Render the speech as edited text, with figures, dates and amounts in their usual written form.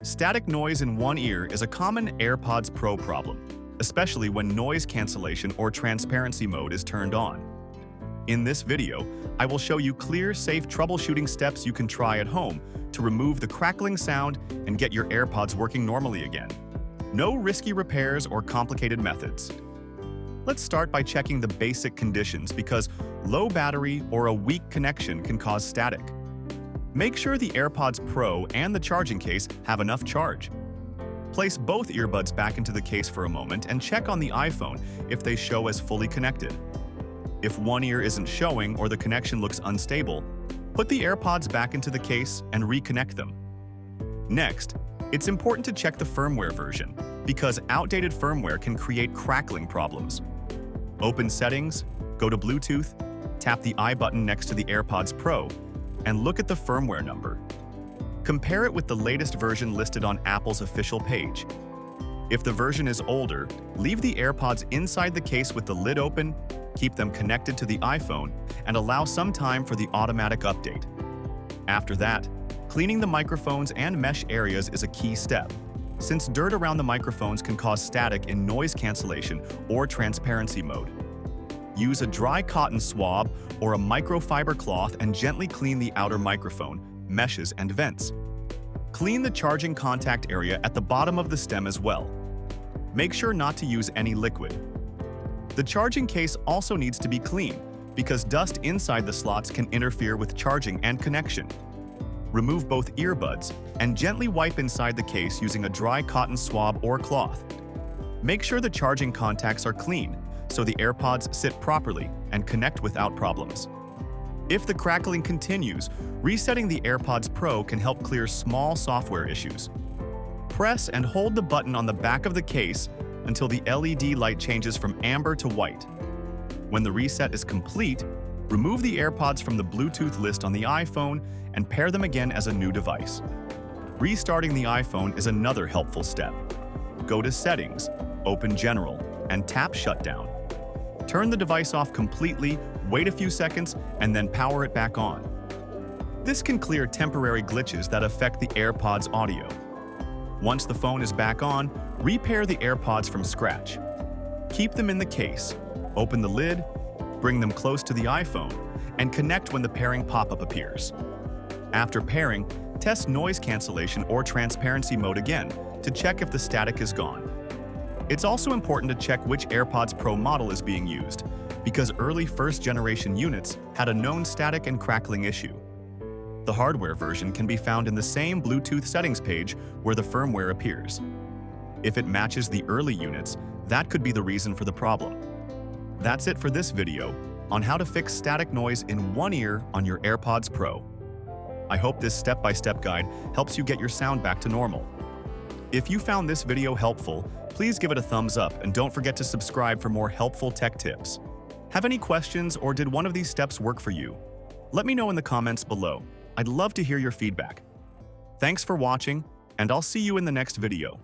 Static noise in one ear is a common AirPods Pro problem, especially when noise cancellation or transparency mode is turned on. In this video, I will show you clear, safe troubleshooting steps you can try at home to remove the crackling sound and get your AirPods working normally again. No risky repairs or complicated methods. Let's start by checking the basic conditions because low battery or a weak connection can cause static. Make sure the AirPods Pro and the charging case have enough charge. Place both earbuds back into the case for a moment and check on the iPhone if they show as fully connected. If one ear isn't showing or the connection looks unstable, put the AirPods back into the case and reconnect them. Next, it's important to check the firmware version because outdated firmware can create crackling problems. Open Settings, go to Bluetooth, tap the I button next to the AirPods Pro, and look at the firmware number. Compare it with the latest version listed on Apple's official page. If the version is older, leave the AirPods inside the case with the lid open, keep them connected to the iPhone, and allow some time for the automatic update. After that, cleaning the microphones and mesh areas is a key step, since dirt around the microphones can cause static in noise cancellation or transparency mode. Use a dry cotton swab or a microfiber cloth and gently clean the outer microphone, meshes, and vents. Clean the charging contact area at the bottom of the stem as well. Make sure not to use any liquid. The charging case also needs to be clean because dust inside the slots can interfere with charging and connection. Remove both earbuds and gently wipe inside the case using a dry cotton swab or cloth. Make sure the charging contacts are clean so the AirPods sit properly and connect without problems. If the crackling continues, resetting the AirPods Pro can help clear small software issues. Press and hold the button on the back of the case until the LED light changes from amber to white. When the reset is complete, remove the AirPods from the Bluetooth list on the iPhone and pair them again as a new device. Restarting the iPhone is another helpful step. Go to Settings, open General, and tap Shutdown. Turn the device off completely, wait a few seconds, and then power it back on. This can clear temporary glitches that affect the AirPods audio. Once the phone is back on, repair the AirPods from scratch. Keep them in the case, open the lid, bring them close to the iPhone, and connect when the pairing pop-up appears. After pairing, test noise cancellation or transparency mode again to check if the static is gone. It's also important to check which AirPods Pro model is being used, because early first-generation units had a known static and crackling issue. The hardware version can be found in the same Bluetooth settings page where the firmware appears. If it matches the early units, that could be the reason for the problem. That's it for this video on how to fix static noise in one ear on your AirPods Pro. I hope this step-by-step guide helps you get your sound back to normal. If you found this video helpful, please give it a thumbs up and don't forget to subscribe for more helpful tech tips. Have any questions or did one of these steps work for you? Let me know in the comments below. I'd love to hear your feedback. Thanks for watching, and I'll see you in the next video.